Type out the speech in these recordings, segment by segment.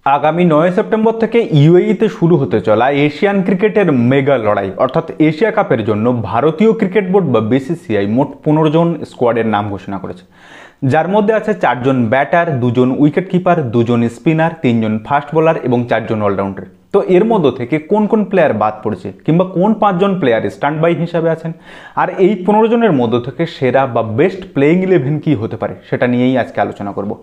আগামী 9 সেপ্টেম্বর থেকে ইউএইতে শুরু হতে চলা এশিয়ান ক্রিকেটের মেগা লড়াই অর্থাৎ এশিয়া কাপের জন্য ভারতীয় ক্রিকেট বোর্ড বা বিসিসিআই মোট 15 জন স্কোয়াডের নাম ঘোষণা করেছে, যার মধ্যে আছে 4 জন ব্যাটার, 2 জন উইকেট কিপার, 2 জন স্পিনার, 3 জন ফাস্ট বোলার এবং 4 জন অলরাউন্ডার। তো এর মধ্য থেকে কোন কোন প্লেয়ার বাদ পড়েছে কিংবা কোন 5 জন প্লেয়ার স্ট্যান্ড বাই হিসাবে আছেন, আর এই 15 জনের মধ্য থেকে সেরা বা বেস্ট প্লেইং 11 কি হতে পারে সেটা নিয়েই আজকে আলোচনা করব।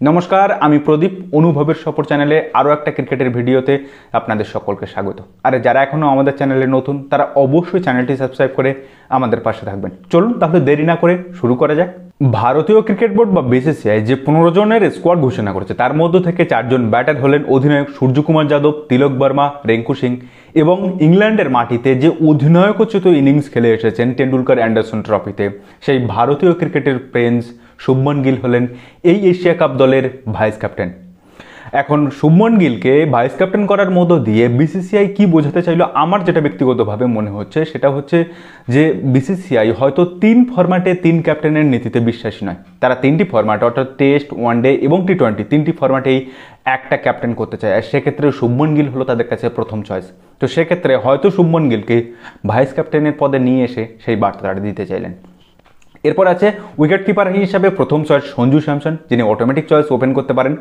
নমস্কার, আমি প্রদীপ, অনুভবের সফর চ্যানেলে আরও একটা ক্রিকেটের ভিডিওতে আপনাদের সকলকে স্বাগত। আর যারা এখনও আমাদের চ্যানেলে নতুন তারা অবশ্যই চ্যানেলটি সাবস্ক্রাইব করে আমাদের পাশে থাকবেন। চলুন তাহলে দেরি না করে শুরু করা যাক। ভারতীয় ক্রিকেট বোর্ড বা বিসিসিআই যে 15 জনের স্কোয়াড ঘোষণা করেছে তার মধ্য থেকে 4 জন ব্যাটার হলেন অধিনায়ক সূর্যকুমার যাদব, তিলক বর্মা, রিঙ্কু সিং এবং ইংল্যান্ডের মাটিতে যে অধিনায়কোচিত ইনিংস খেলে এসেছেন টেন্ডুলকার অ্যান্ডারসন ট্রফিতে সেই ভারতীয় ক্রিকেটের প্রিন্স শুভমন গিল হলেন এই এশিয়া কাপ দলের ভাইস ক্যাপ্টেন। এখন শুভমন গিলকে ভাইস ক্যাপ্টেন করার মধ্য দিয়ে বিসিসিআই কি বোঝাতে চাইলো, আমার যেটা ব্যক্তিগতভাবে মনে হচ্ছে সেটা হচ্ছে যে বিসিসিআই হয়তো 3 ফরম্যাটে 3 ক্যাপ্টেনের নীতিতে বিশ্বাসী নয়। তারা 3টি ফরম্যাট অর্থাৎ টেস্ট, ওয়ানডে এবং টি-20 3টি ফরম্যাটেই একটা ক্যাপ্টেন করতে চায়, আর সেক্ষেত্রে শুভমন গিল হলো তাদের কাছে প্রথম চয়েস। তো সেক্ষেত্রে হয়তো শুভমন গিলকে ভাইস ক্যাপ্টেনের পদে নিয়ে এসে সেই বার্তা তারা দিতে চাইলেন। এরপর আছে উইকেট কিপার হিসাবে প্রথম চয়েস সঞ্জু স্যামসন, যিনি অটোমেটিক চয়েস ওপেন করতে পারেন,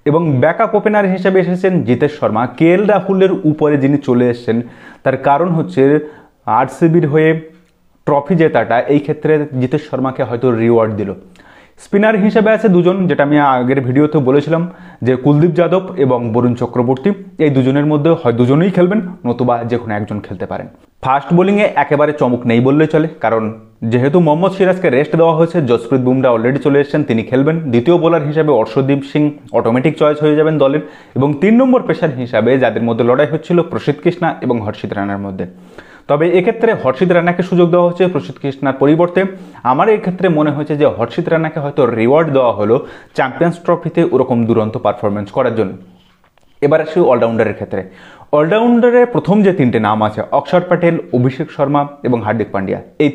এবং ব্যাকআপ ওপেনার হিসেবে এসেছেন জিতেশ শর্মা। কেএল রাহুলের উপরে যিনি চলে এসেছেন তার কারণ হচ্ছে আরসিবির হয়ে ট্রফি জেতাটা এই ক্ষেত্রে জিতেশ শর্মাকে হয়তো রিওয়ার্ড দিল। স্পিনার হিসেবে আছে 2 জন, যেটা আমি আগের ভিডিওতে বলেছিলাম যে কুলদীপ যাদব এবং বরুণ চক্রবর্তী। এই 2 জনের মধ্যে হয় 2 জনই খেলবেন, নতুবা যে কোনো একজন খেলতে পারেন। ফাস্ট বোলিংয়ে একেবারে চমক নেই বললেই চলে, কারণ যেহেতু মোহাম্মদ সিরাজকে রেস্ট দেওয়া হয়েছে, জসপ্রীত বুমরা অলরেডি চলে এসেছেন, তিনি খেলবেন। দ্বিতীয় বোলার হিসাবে অর্শদীপ সিং অটোমেটিক চয়েস হয়ে যাবেন দলের, এবং 3 নম্বর পেসার হিসাবে যাদের মধ্যে লড়াই হচ্ছিল প্রসিদ্ধ কৃষ্ণা এবং হর্ষিত রানার মধ্যে। তবে এক্ষেত্রে হর্ষিত রানাকে সুযোগ দেওয়া হচ্ছে প্রসিদ্ধ কৃষ্ণার পরিবর্তে। আমার এই ক্ষেত্রে মনে হয়েছে যে হর্ষিত রানাকে হয়তো রিওয়ার্ড দেওয়া হলো চ্যাম্পিয়ন্স ট্রফিতে ওরকম দুরন্ত পারফরমেন্স করার জন্য। এবার আসি অলরাউন্ডারের ক্ষেত্রে। অলরাউন্ডারের প্রথম যে 3টে নাম আছে অক্ষর প্যাটেল, অভিষেক শর্মা এবং হার্দিক পান্ডিয়া, এই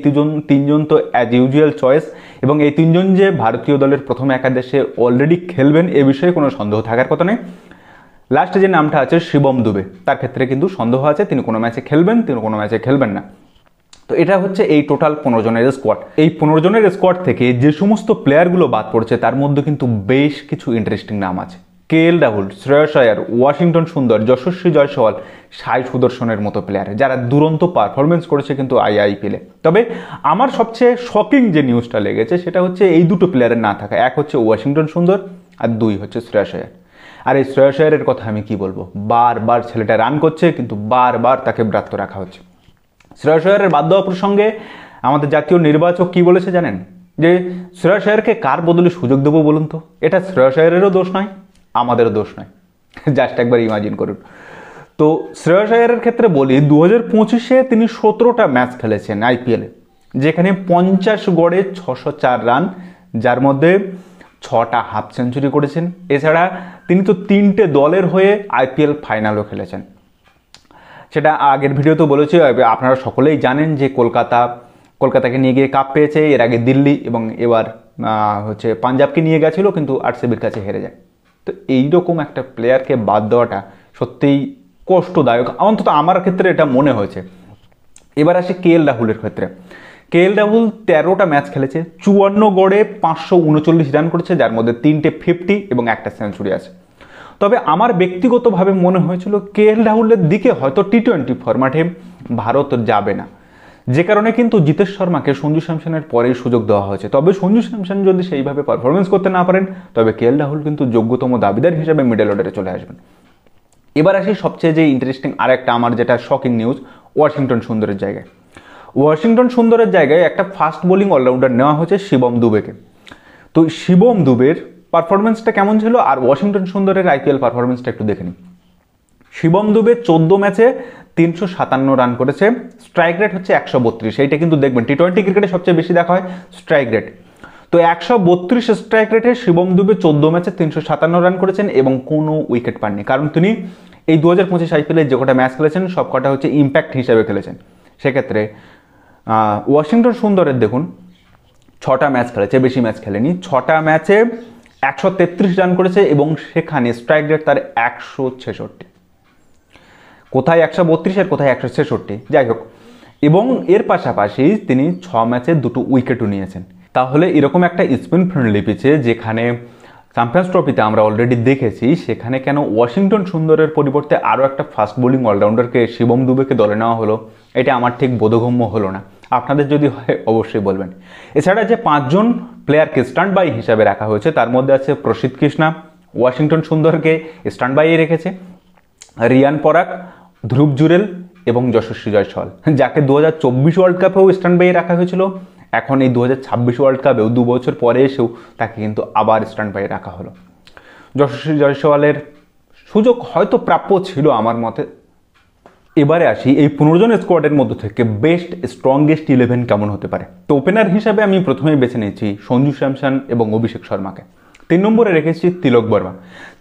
তিনজন তো অ্যাজ ইউজুয়াল চয়েস, এবং এই 3 জন যে ভারতীয় দলের প্রথম একাদশে অলরেডি খেলবেন এ বিষয়ে কোনো সন্দেহ থাকার কথা নেই। লাস্টে যে নামটা আছে শিবম দুবে, তার ক্ষেত্রে কিন্তু সন্দেহ আছে, তিনি কোনো ম্যাচে খেলবেন, তিনি কোনো ম্যাচে খেলবেন না। তো এটা হচ্ছে এই টোটাল 15 জনের স্কোয়াড। এই 15 জনের স্কোয়াড থেকে যে সমস্ত প্লেয়ারগুলো বাদ পড়ছে তার মধ্যে কিন্তু বেশ কিছু ইন্টারেস্টিং নাম আছে। কেএল রাহুল, শ্রেয়স আয়ার, ওয়াশিংটন সুন্দর, যশস্বী জয়সওয়াল, সাই সুদর্শনের মতো প্লেয়ার যারা দুরন্ত পারফরমেন্স করেছে কিন্তু আইপিএলে। তবে আমার সবচেয়ে শকিং যে নিউজটা লেগেছে সেটা হচ্ছে এই 2টো প্লেয়ারের না থাকা। এক হচ্ছে ওয়াশিংটন সুন্দর আর 2 হচ্ছে শ্রেয়স আয়ার। আর এই শ্রেয়স আয়ারের কথা আমি কি বলবো, বারবার ছেলেটা রান করছে কিন্তু বারবার তাকে ব্রাত্য রাখা হচ্ছে। শ্রেয়স আয়ারের বাদ দেওয়া প্রসঙ্গে আমাদের জাতীয় নির্বাচক কি বলেছে জানেন, যে শ্রেয়স আয়ারকে কার বদলে সুযোগ দেবো বলুন তো। এটা শ্রেয়স আয়ারেরও দোষ নয়, আমাদেরও দোষ নয়, জাস্ট একবার ইমাজিন করুন। তো শ্রেয়স আয়ারের ক্ষেত্রে বলি 2025-এ তিনি 17টা ম্যাচ খেলেছেন আইপিএলে, যেখানে 50 গড়ে 604 রান, যার মধ্যে 6টা হাফ সেঞ্চুরি করেছেন। এছাড়া তিনি তো 3টে দলের হয়ে আইপিএল ফাইনালও খেলেছেন। সেটা আগের ভিডিওতে বলেছি, আপনারা সকলেই জানেন যে কলকাতাকে নিয়ে গিয়ে কাপ পেয়েছে, এর আগে দিল্লি এবং এবার হচ্ছে পাঞ্জাবকে নিয়ে গেছিল কিন্তু আরসিবির কাছে হেরে যায়। তো এইরকম একটা প্লেয়ারকে বাদ দেওয়াটা সত্যিই কষ্টদায়ক, অন্তত আমার ক্ষেত্রে এটা মনে হয়েছে। এবার আসে কেএল রাহুলের ক্ষেত্রে। কেএল রাহুল 13টা ম্যাচ খেলেছে, 54 গড়ে 539 রান করেছে, যার মধ্যে 3টে 50 এবং একটা সেঞ্চুরি আছে। তবে আমার ব্যক্তিগতভাবে মনে হয়েছিল কেএল রাহুলের দিকে হয়তো টি-20 ফরম্যাটে ভারত যাবে না, যে কারণে কিন্তু জিতেশ শর্মাকে সঞ্জু স্যামসনের পরেই সুযোগ দেওয়া হয়েছে। তবে সঞ্জু স্যামসন যদি সেইভাবে পারফরমেন্স করতে না পারেন তবে কেএল রাহুল কিন্তু যোগ্যতম দাবিদার হিসেবে মিডল অর্ডারে চলে আসবেন। এবার আসি সবচেয়ে যে ইন্টারেস্টিং আরেকটা আমার যেটা শকিং নিউজ, ওয়াশিংটন সুন্দরের জায়গায়। ওয়াশিংটন সুন্দরের জায়গায় একটা ফাস্ট বোলিং অলরাউন্ডার নেওয়া হয়েছে শিবম দুবেকে। তো শিবম দুবের পারফরমেন্সটা কেমন ছিল আর ওয়াশিংটন সুন্দরের আইপিএল পারফরমেন্সটা একটু দেখে নিই। শিবম দুবে 14 ম্যাচে 357 রান করেছে, স্ট্রাইক রেট হচ্ছে 132। এইটা কিন্তু দেখবেন টি-20 ক্রিকেটে সবচেয়ে বেশি দেখা হয় স্ট্রাইক রেট। তো 132 স্ট্রাইক রেটে শিবম দুবে 14 ম্যাচে 357 রান করেছেন এবং কোনো উইকেট পাননি, কারণ তিনি এই 2025 আইপিএলে যে কটা ম্যাচ খেলেছেন সব কটা হচ্ছে ইম্প্যাক্ট হিসেবে খেলেছেন। সেক্ষেত্রে ওয়াশিংটন সুন্দরের দেখুন 6টা ম্যাচ খেলেছে, বেশি ম্যাচ খেলেনি। 6টা ম্যাচে 133 রান করেছে এবং সেখানে স্ট্রাইক রেট তার 166। কোথায় 132 আর কোথায় 166, যাই হোক। এবং এর পাশাপাশি তিনি 6 ম্যাচে 2টো উইকেটও নিয়েছেন। তাহলে এরকম একটা স্পিন ফ্রেন্ডলি পিচে যেখানে চ্যাম্পিয়ন্স ট্রফিতে আমরা অলরেডি দেখেছি, সেখানে কেন ওয়াশিংটন সুন্দরের পরিবর্তে আরও একটা ফাস্ট বোলিং অলরাউন্ডারকে শিবম দুবেকে দলে নেওয়া হলো, এটা আমার ঠিক বোধগম্য হলো না। আপনাদের যদি হয় অবশ্যই বলবেন। এছাড়া যে 5 জন প্লেয়ারকে স্ট্যান্ড বাই হিসাবে রাখা হয়েছে তার মধ্যে আছে প্রসিদ্ধ কৃষ্ণা, ওয়াশিংটন সুন্দরকে স্ট্যান্ড বাইয়ে রেখেছে, রিয়ান পরাগ, ধ্রুব জুরেল এবং যশস্বী জয়সওয়াল, যাকে 2024 ওয়ার্ল্ড কাপেও স্ট্যান্ড বাইয়ে রাখা হয়েছিল। এখন এই 2026 ওয়ার্ল্ড কাপেও 2 বছর পরে এসেও তাকে কিন্তু আবার স্ট্যান্ড বাইয়ে রাখা হলো। যশস্বী জয়সওয়ালের সুযোগ হয়তো প্রাপ্য ছিল আমার মতে। এবারে আসি এই 15 জনের স্কোয়াডের মধ্য থেকে বেস্ট স্ট্রংগেস্ট 11 কেমন হতে পারে। তো ওপেনার হিসাবে আমি প্রথমেই বেছে নিয়েছি সঞ্জু স্যামসন এবং অভিষেক শর্মাকে। 3 নম্বরে রেখেছি তিলক বর্মা।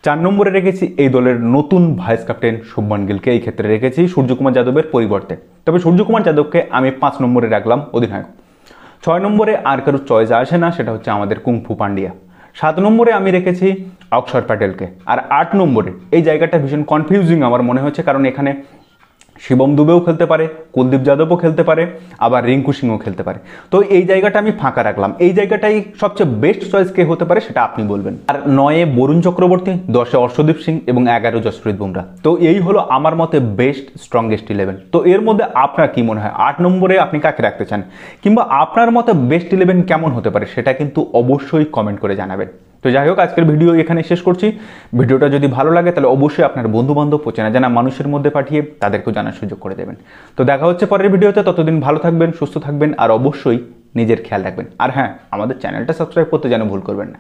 4 নম্বরে রেখেছি এই দলের নতুন ভাইস ক্যাপ্টেন শুভমান গিলকে, এই ক্ষেত্রে রেখেছি সূর্যকুমার যাদবের পরিবর্তে। তবে সূর্যকুমার যাদবকে আমি 5 নম্বরে রাখলাম অধিনায়ক। 6 নম্বরে আর কারো চয়েস আসে না, সেটা হচ্ছে আমাদের কুংফু পান্ডিয়া। 7 নম্বরে আমি রেখেছি অক্ষর প্যাটেলকে। আর 8 নম্বরে এই জায়গাটা ভীষণ কনফিউজিং আমার মনে হচ্ছে, কারণ এখানে শিবম দুবেও খেলতে পারে, কুলদীপ যাদবও খেলতে পারে, আবার রিঙ্কু সিংও খেলতে পারে। তো এই জায়গাটা আমি ফাঁকা রাখলাম। এই জায়গাটাই সবচেয়ে বেস্ট চয়েস কে হতে পারে সেটা আপনি বলবেন। আর 9-এ বরুণ চক্রবর্তী, 10-এ অর্শদীপ সিং এবং 11 জসপ্রীত বুমরা। তো এই হলো আমার মতে বেস্ট স্ট্রংগেস্ট 11। তো এর মধ্যে আপনার কি মনে হয় 8 নম্বরে আপনি কাকে রাখতে চান, কিংবা আপনার মতে বেস্ট 11 কেমন হতে পারে সেটা কিন্তু অবশ্যই কমেন্ট করে জানাবেন। তো যাই হোক, আজকের ভিডিও এখানে শেষ করছি। ভিডিওটা যদি ভালো লাগে তাহলে অবশ্যই আপনার বন্ধুবান্ধব ও চেনা জানা মানুষের মধ্যে পাঠিয়ে তাদেরকেও জানার সুযোগ করে দেবেন। তো দেখা হচ্ছে পরের ভিডিওতে, ততদিন ভালো থাকবেন, সুস্থ থাকবেন আর অবশ্যই নিজের খেয়াল রাখবেন। আর হ্যাঁ, আমাদের চ্যানেলটা সাবস্ক্রাইব করতে যেন ভুল করবেন না।